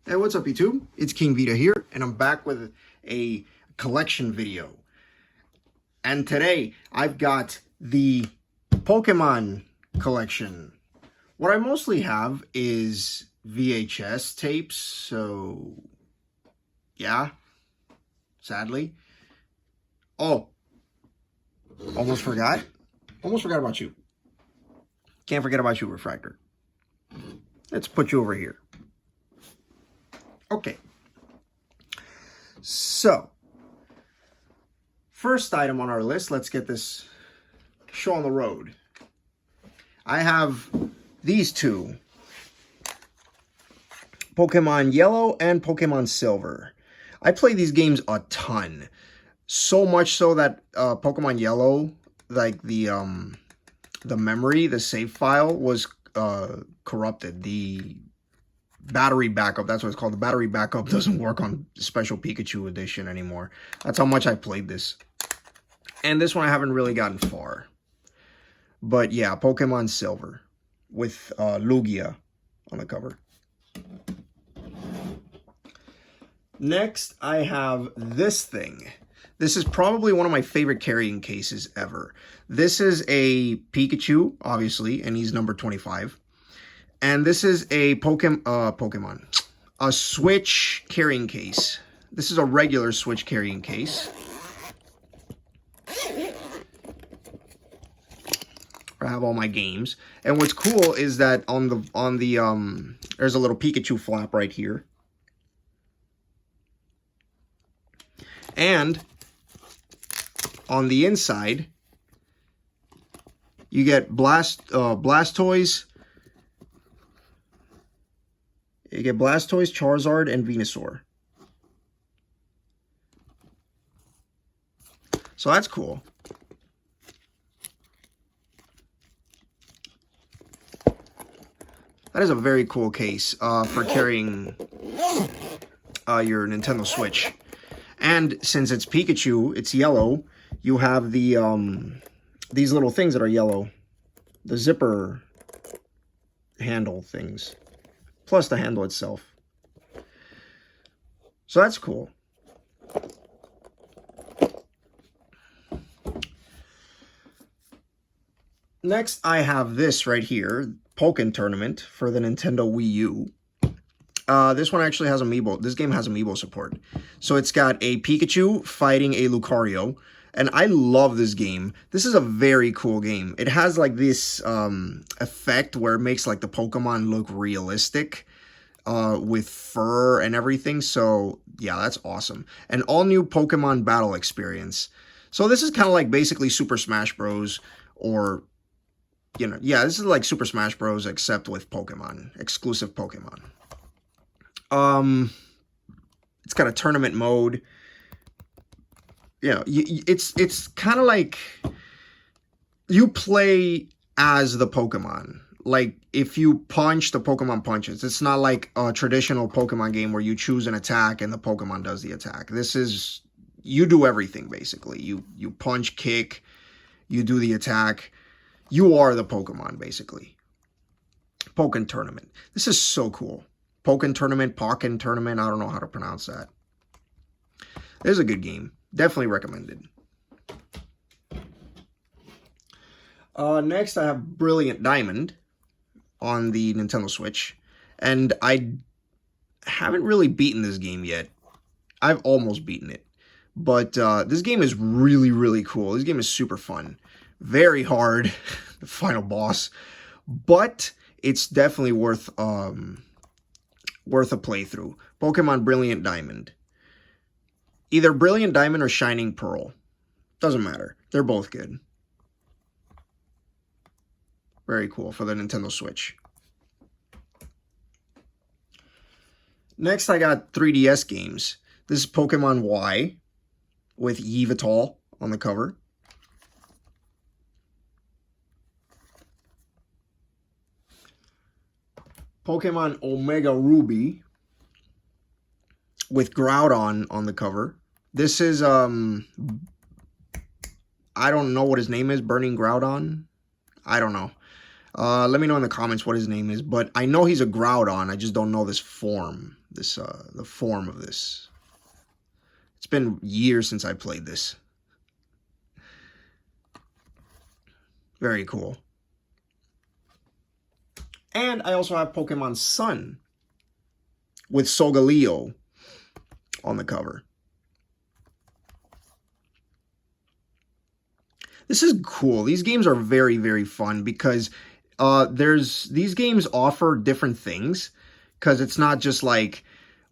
Hey, what's up YouTube? It's King Vita here, and I'm back with a collection video. And today, I've got the Pokemon collection. What I mostly have is VHS tapes, so yeah, sadly. Oh, almost forgot. Almost forgot about you. Can't forget about you, Refractor. Let's put you over here. Okay, so first item on our list, let's get this show on the road. I have these two, Pokemon Yellow and Pokemon Silver. I play these games a ton, so much so that Pokemon Yellow, like the memory, the save file was corrupted. The battery backup, that's what it's called. The battery backup doesn't work on Special Pikachu Edition anymore. That's how much I played this. And this one I haven't really gotten far. But yeah, Pokemon Silver with Lugia on the cover. Next, I have this thing. This is probably one of my favorite carrying cases ever. This is a Pikachu, obviously, and he's number 25. And this is a a Switch carrying case. This is a regular Switch carrying case. I have all my games. And what's cool is that on the there's a little Pikachu flap right here. And on the inside, you get Blastoise. You get Blastoise, Charizard, and Venusaur. So that's cool. That is a very cool case for carrying your Nintendo Switch. And since it's Pikachu, it's yellow, you have the these little things that are yellow. The zipper handle things. Plus the handle itself. So that's cool. Next, I have this right here, Pokken Tournament for the Nintendo Wii U. This one actually has Amiibo. This game has Amiibo support. So it's got a Pikachu fighting a Lucario. And I love this game. This is a very cool game. It has like this effect where it makes like the Pokemon look realistic with fur and everything. So yeah, that's awesome. An all new Pokemon battle experience. So this is kind of like basically Super Smash Bros. Or, you know, yeah, this is like Super Smash Bros. Except with Pokemon, exclusive Pokemon. It's got a tournament mode. Yeah, it's kind of like you play as the Pokemon. Like, if you punch, the Pokemon punches. It's not like a traditional Pokemon game where you choose an attack and the Pokemon does the attack. This is, you do everything, basically. You punch, kick, you do the attack. You are the Pokemon, basically. Pokken Tournament. This is so cool. Pokken Tournament, Pokken Tournament, I don't know how to pronounce that. This is a good game. Definitely recommended. Next, I have Brilliant Diamond on the Nintendo Switch. And I haven't really beaten this game yet. I've almost beaten it. But this game is really, really cool. This game is super fun. Very hard, the final boss. But it's definitely worth a playthrough. Pokemon Brilliant Diamond. Either Brilliant Diamond or Shining Pearl. Doesn't matter. They're both good. Very cool for the Nintendo Switch. Next, I got 3DS games. This is Pokemon Y with Yveltal on the cover. Pokemon Omega Ruby with Groudon on the cover. This is, I don't know what his name is. Burning Groudon? I don't know. Let me know in the comments what his name is. But I know he's a Groudon. I just don't know this form. the form of this. It's been years since I played this. Very cool. And I also have Pokemon Sun with Solgaleo on the cover. This is cool. These games are very, very fun because these games offer different things, because it's not just like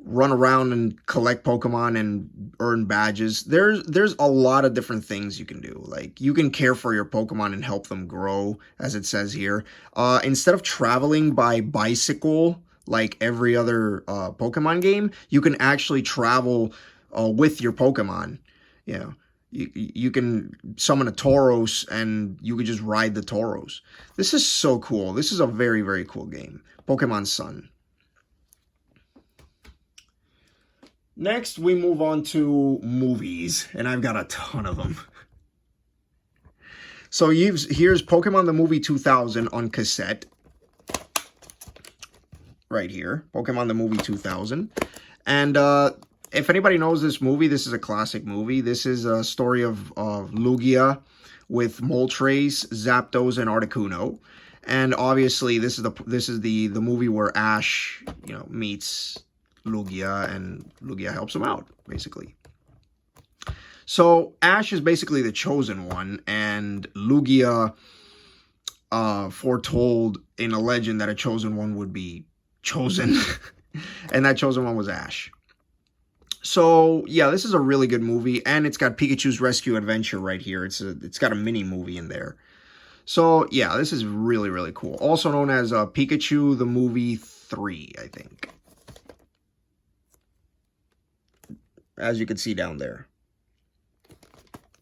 run around and collect Pokemon and earn badges. There's a lot of different things you can do. Like, you can care for your Pokemon and help them grow, as it says here. Instead of traveling by bicycle like every other Pokemon game, you can actually travel with your Pokemon. You know, you can summon a Tauros and you could just ride the Tauros. This is so cool. This is a very, very cool game. Pokemon Sun. Next, we move on to movies, and I've got a ton of them. So here's Pokemon the Movie 2000 on cassette. Right here. Pokemon the Movie 2000. And if anybody knows this movie, this is a classic movie. This is a story of Lugia with Moltres, Zapdos, and Articuno. And obviously, this is the movie where Ash, you know, meets Lugia, and Lugia helps him out, basically. So Ash is basically the chosen one, and Lugia foretold in a legend that a chosen one would be chosen, and that chosen one was Ash. So yeah, this is a really good movie, and it's got Pikachu's Rescue Adventure right here. It's got a mini movie in there. So yeah, this is really, really cool. Also known as Pikachu the Movie 3, I think. As you can see down there.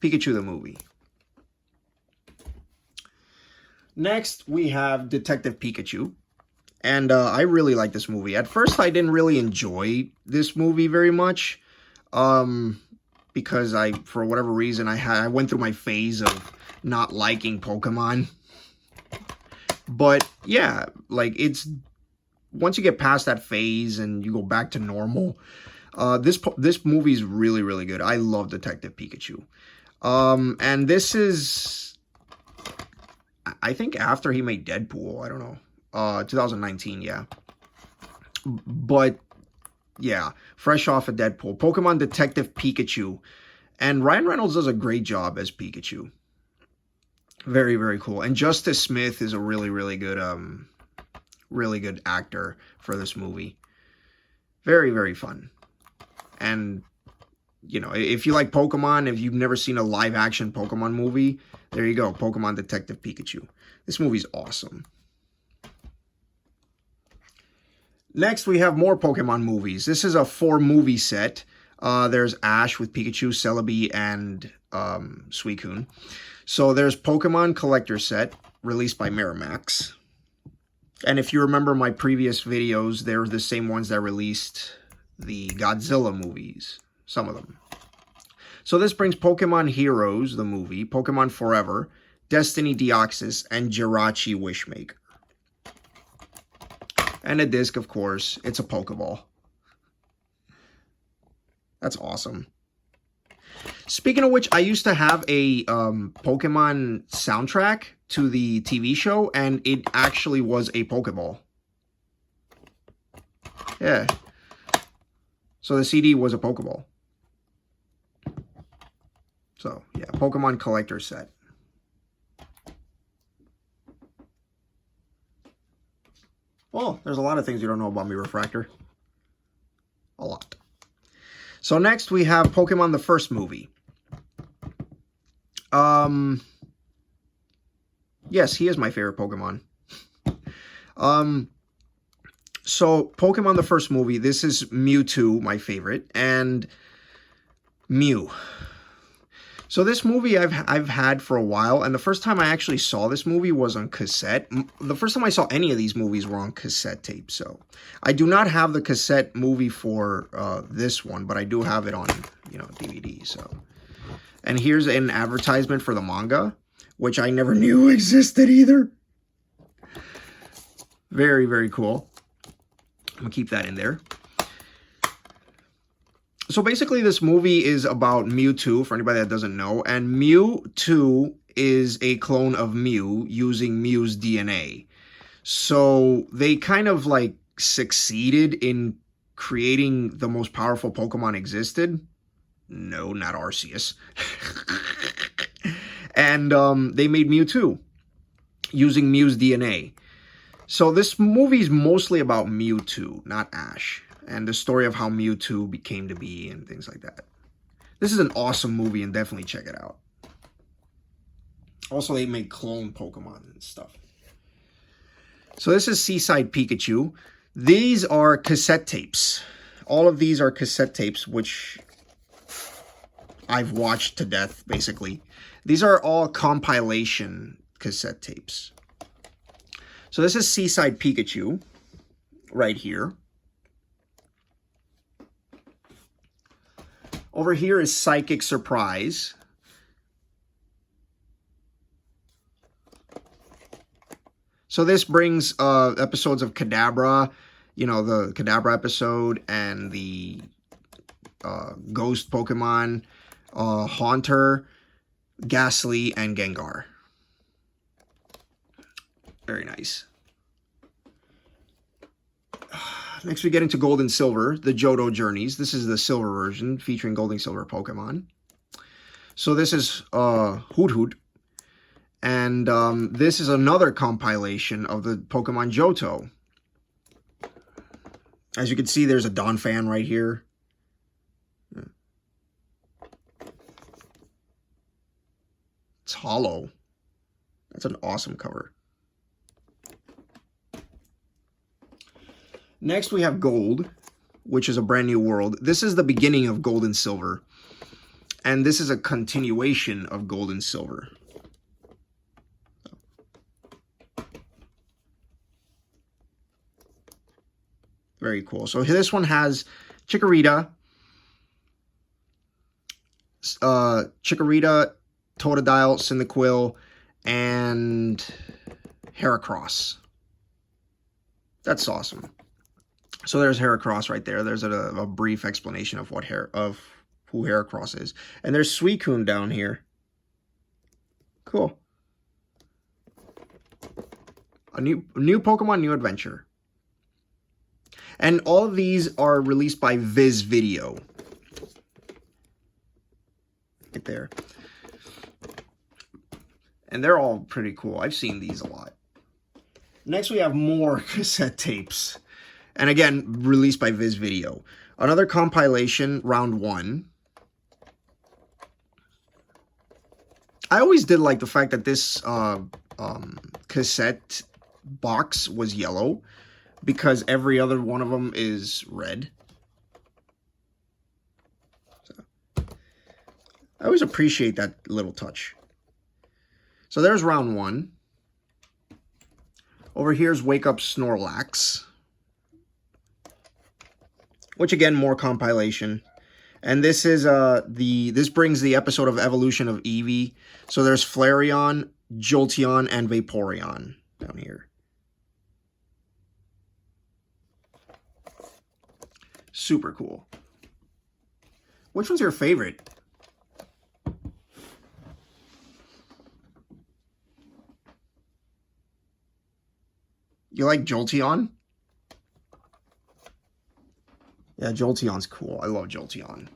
Pikachu the Movie. Next, we have Detective Pikachu. And I really like this movie. At first, I didn't really enjoy this movie very much. Because for whatever reason, I went through my phase of not liking Pokemon. But yeah, like, once you get past that phase and you go back to normal, this movie is really, really good. I love Detective Pikachu. And this is, I think, after he made Deadpool. I don't know. 2019, yeah. But, yeah, fresh off of Deadpool. Pokemon Detective Pikachu. And Ryan Reynolds does a great job as Pikachu. Very, very cool. And Justice Smith is a really, really good actor for this movie. Very, very fun. And, you know, if you like Pokemon, if you've never seen a live-action Pokemon movie, there you go, Pokemon Detective Pikachu. This movie's awesome. Next, we have more Pokemon movies. This is a 4-movie set. There's Ash with Pikachu, Celebi, and Suicune. So there's Pokemon Collector Set, released by Miramax. And if you remember my previous videos, they're the same ones that released the Godzilla movies. Some of them. So this brings Pokemon Heroes, the movie, Pokemon Forever, Destiny Deoxys, and Jirachi Wishmaker. And a disc, of course. It's a Pokeball. That's awesome. Speaking of which, I used to have a Pokemon soundtrack to the TV show, and it actually was a Pokeball. Yeah. So the CD was a Pokeball. So, yeah, Pokemon Collector Set. Well, there's a lot of things you don't know about me, Refractor. A lot. So next we have Pokemon the First Movie. Yes, he is my favorite Pokemon. So Pokemon the First Movie, this is Mewtwo, my favorite, and Mew. So this movie I've had for a while, and the first time I actually saw this movie was on cassette. The first time I saw any of these movies were on cassette tape, so I do not have the cassette movie for this one, but I do have it on, you know, DVD, so. And here's an advertisement for the manga, which I never knew existed either. Very, very cool. I'm gonna keep that in there. So basically this movie is about Mewtwo, for anybody that doesn't know, and Mewtwo is a clone of Mew using Mew's DNA. So they kind of like succeeded in creating the most powerful Pokemon existed. No, not Arceus. And they made Mewtwo using Mew's DNA. So this movie is mostly about Mewtwo, not Ash, and the story of how Mewtwo became to be and things like that. This is an awesome movie and definitely check it out. Also, they make clone Pokemon and stuff. So this is Seaside Pikachu. These are cassette tapes. All of these are cassette tapes, which I've watched to death, basically. These are all compilation cassette tapes. So this is Seaside Pikachu, right here. Over here is Psychic Surprise. So this brings episodes of Kadabra, you know, the Kadabra episode, and the Ghost Pokemon, Haunter, Ghastly, and Gengar. Very nice. Next we get into Gold and Silver, the Johto Journeys. This is the Silver version, featuring Gold and Silver Pokemon. So this is Hoot Hoot. And this is another compilation of the Pokemon Johto. As you can see, there's a Donphan right here. It's hollow. That's an awesome cover. Next, we have Gold, which is a brand new world. This is the beginning of Gold and Silver. And this is a continuation of Gold and Silver. Very cool. So this one has Chikorita, Totodile, Cyndaquil, and Heracross. That's awesome. So there's Heracross right there. There's a brief explanation of who Heracross is. And there's Suicune down here. Cool. A new Pokemon, new adventure. And all of these are released by Viz Video. Right there. And they're all pretty cool. I've seen these a lot. Next, we have more cassette tapes. And again, released by Viz Video. Another compilation, round 1. I always did like the fact that this cassette box was yellow, because every other one of them is red. So, I always appreciate that little touch. So there's round 1. Over here's Wake Up Snorlax, which again, more compilation. And this is this brings the episode of Evolution of Eevee. So there's Flareon, Jolteon, and Vaporeon down here. Super cool. Which one's your favorite? You like Jolteon? Yeah, Jolteon's cool. I love Jolteon.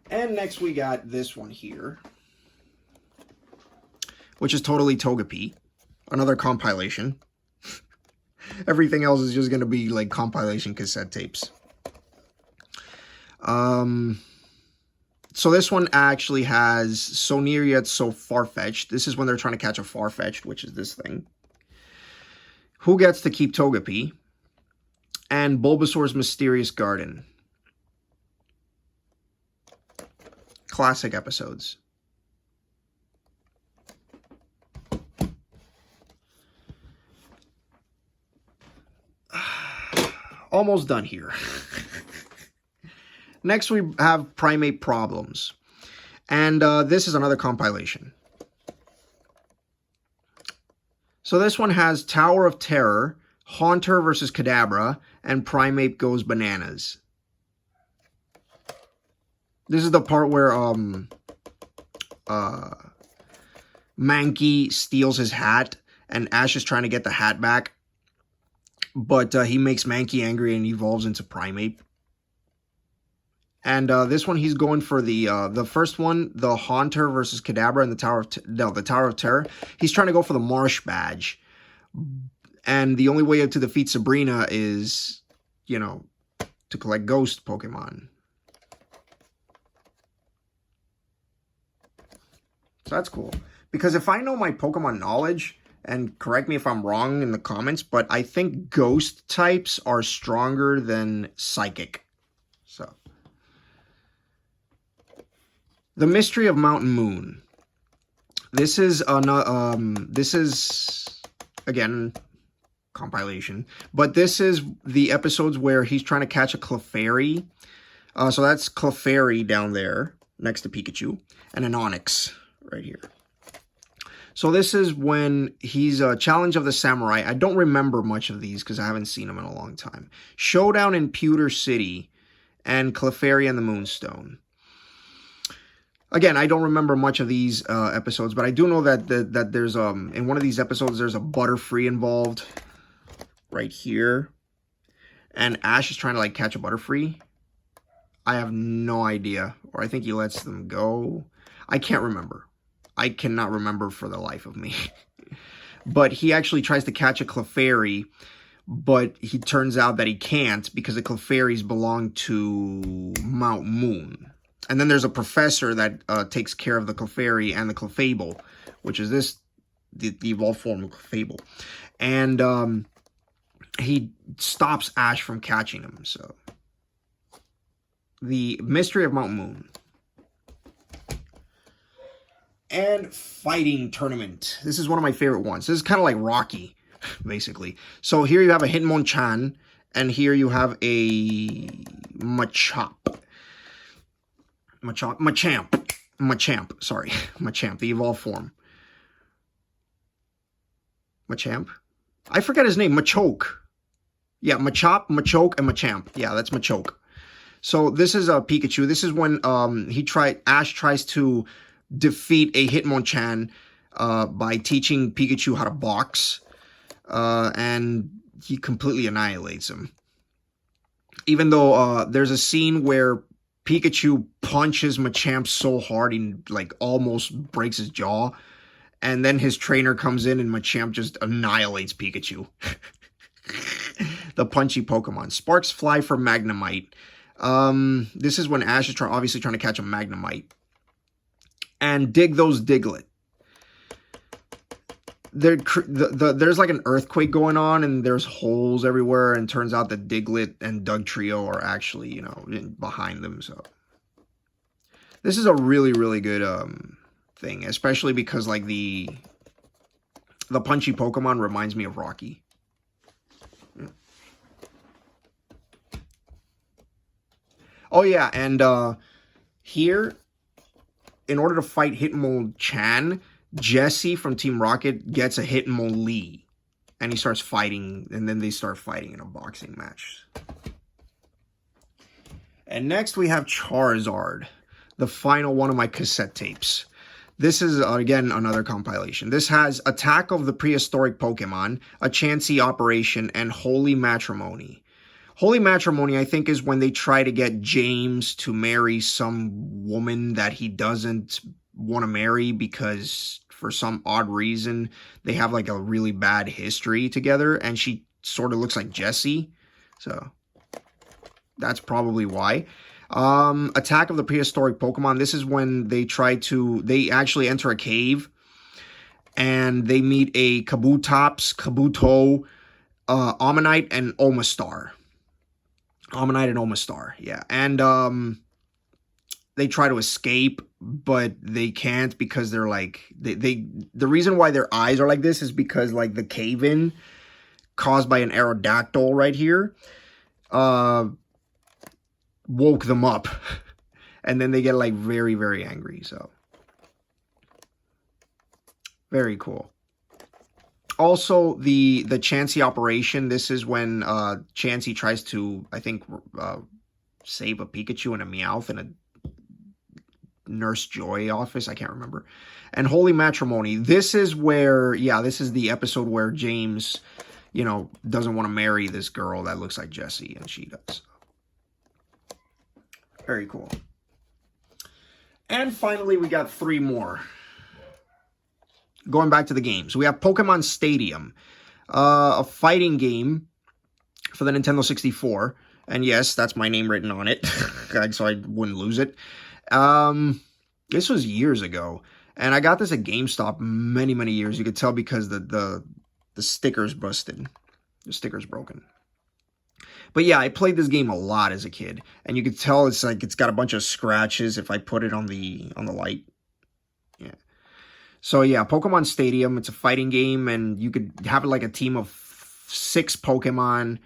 And next we got this one here, which is totally Togepi. Another compilation. Everything else is just going to be like compilation cassette tapes. So this one actually has So Near Yet So Far-Fetched. This is when they're trying to catch a Far-Fetched, which is this thing. Who Gets to Keep Togepi? And Bulbasaur's Mysterious Garden. Classic episodes. Almost done here. Next, we have Primate Problems. And this is another compilation. So this one has Tower of Terror, Haunter versus Kadabra, and Primate goes bananas. This is the part where Mankey steals his hat, and Ash is trying to get the hat back, but he makes Mankey angry and evolves into Primate. And this one, he's going for the first one, the Haunter versus Kadabra in the Tower of Terror. He's trying to go for the Marsh badge, and the only way to defeat Sabrina is, you know, to collect Ghost Pokemon. So that's cool. Because if I know my Pokemon knowledge, and correct me if I'm wrong in the comments, but I think Ghost types are stronger than Psychic. So, The Mystery of Mountain Moon. This is again, compilation, but this is the episodes where he's trying to catch a Clefairy. So that's Clefairy down there next to Pikachu, and an Onix right here. So this is when he's a Challenge of the Samurai. I don't remember much of these because I haven't seen them in a long time. Showdown in Pewter City, and Clefairy and the Moonstone. Again, I don't remember much of these episodes, but I do know that that there's in one of these episodes there's a Butterfree involved right here, and Ash is trying to like catch a Butterfree. I have no idea, or I think he lets them go. I can't remember. I cannot remember for the life of me. But he actually tries to catch a Clefairy, but he turns out that he can't because the Clefairies belong to Mount Moon. And then there's a professor that takes care of the Clefairy and the Clefable, which is the evolved form of Clefable. And he stops Ash from catching him. So, The Mystery of Mount Moon. And Fighting Tournament. This is one of my favorite ones. This is kind of like Rocky, basically. So here you have a Hitmonchan, and here you have a Machamp, sorry. Machamp, the evolved form. Machamp? I forget his name. Machoke. Yeah, Machop, Machoke, and Machamp. Yeah, that's Machoke. So this is a Pikachu. This is when Ash tries to defeat a Hitmonchan by teaching Pikachu how to box, and he completely annihilates him. Even though there's a scene where Pikachu punches Machamp so hard he like almost breaks his jaw, and then his trainer comes in and Machamp just annihilates Pikachu. The punchy Pokemon. Sparks fly for Magnemite. This is when Ash is obviously trying to catch a Magnemite. And dig those Diglett. There's like an earthquake going on, and there's holes everywhere, and turns out that Diglett and Dugtrio are actually, you know, behind them. So this is a really, really good thing, especially because like the punchy Pokemon reminds me of Rocky. Yeah. Oh yeah, and here, in order to fight Hitmonchan, Jesse from Team Rocket gets a Hitmonlee. And he starts fighting, and then they start fighting in a boxing match. And next we have Charizard, the final one of my cassette tapes. This is, again, another compilation. This has Attack of the Prehistoric Pokemon, A Chansey Operation, and Holy Matrimony. Holy Matrimony, I think, is when they try to get James to marry some woman that he doesn't want to marry because for some odd reason they have like a really bad history together, and she sort of looks like Jessie. So that's probably why. Attack of the Prehistoric Pokemon. This is when they actually enter a cave and they meet a Kabutops, Kabuto, Omanyte, and Omastar. Omanyte and Omastar, yeah. And they try to escape, but they can't because they're like the reason why their eyes are like this is because like the cave-in caused by an Aerodactyl right here woke them up. And then they get like very, very angry. So very cool. Also, the Chansey operation. This is when Chansey tries to, I think, save a Pikachu and a Meowth in a Nurse Joy office. I can't remember. And Holy Matrimony. This is where, yeah, this is the episode where James, you know, doesn't want to marry this girl that looks like Jessie, and she does. Very cool. And finally, we got 3 more. Going back to the games. We have Pokemon Stadium, a fighting game for the Nintendo 64. And yes, that's my name written on it, so I wouldn't lose it. This was years ago, and I got this at GameStop many, many years. You could tell because the sticker's busted. The sticker's broken. But yeah, I played this game a lot as a kid, and you could tell it's like it's got a bunch of scratches if I put it on the light. Yeah. So yeah, Pokemon Stadium, it's a fighting game, and you could have like a team of 6 Pokemon,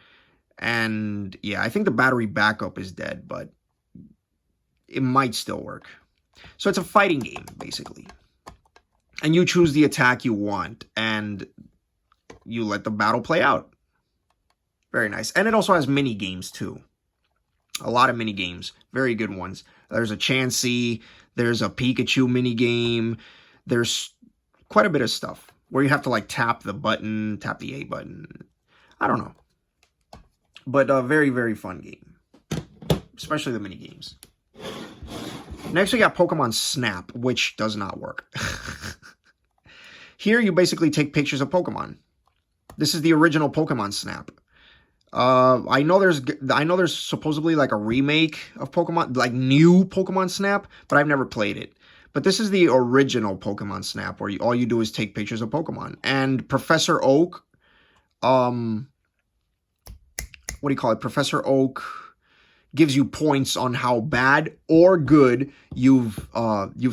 and yeah, I think the battery backup is dead, but it might still work. So it's a fighting game, basically. And you choose the attack you want, and you let the battle play out. Very nice. And it also has mini games too. A lot of mini games. Very good ones. There's a Chansey. There's a Pikachu mini game. There's quite a bit of stuff where you have to like tap the button, tap the A button. I don't know. But a very, very fun game. Especially the mini games. Next we got Pokemon Snap, which does not work. Here you basically take pictures of Pokemon. This is the original Pokemon Snap. I know there's supposedly like a remake of Pokemon, like new Pokemon Snap, but I've never played it. But this is the original Pokemon Snap, where all you do is take pictures of Pokemon. And Professor Oak, what do you call it? Professor Oak gives you points on how bad or good you've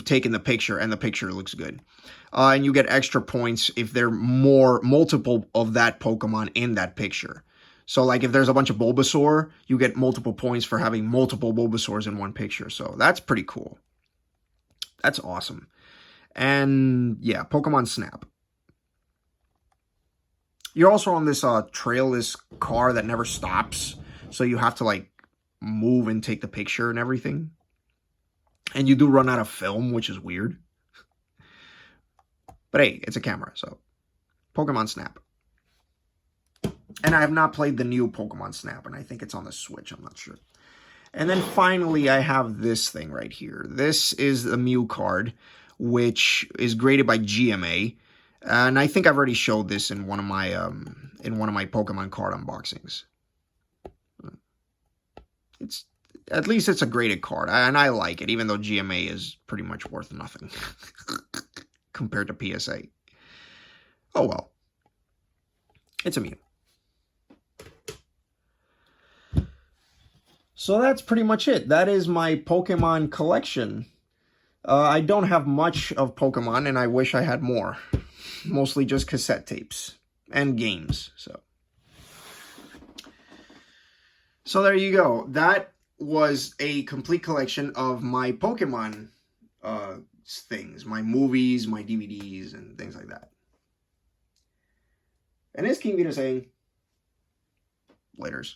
taken the picture, and the picture looks good. And you get extra points if there are multiple of that Pokemon in that picture. So, like, if there's a bunch of Bulbasaur, you get multiple points for having multiple Bulbasaurs in one picture. So, that's pretty cool. That's awesome. And, yeah, Pokemon Snap. You're also on this trailless car that never stops. So, you have to, like, move and take the picture and everything. And you do run out of film, which is weird. But, hey, it's a camera, so. Pokemon Snap. And I have not played the new Pokemon Snap, and I think it's on the Switch. I'm not sure. And then finally, I have this thing right here. This is the Mew card, which is graded by GMA, and I think I've already showed this in one of my Pokemon card unboxings. At least it's a graded card, and I like it, even though GMA is pretty much worth nothing compared to PSA. Oh well, it's a Mew. So that's pretty much it. That is my Pokemon collection. I don't have much of Pokemon, and I wish I had more. Mostly just cassette tapes and games. So there you go. That was a complete collection of my Pokemon things. My movies, my DVDs, and things like that. And this King Vito saying, laters.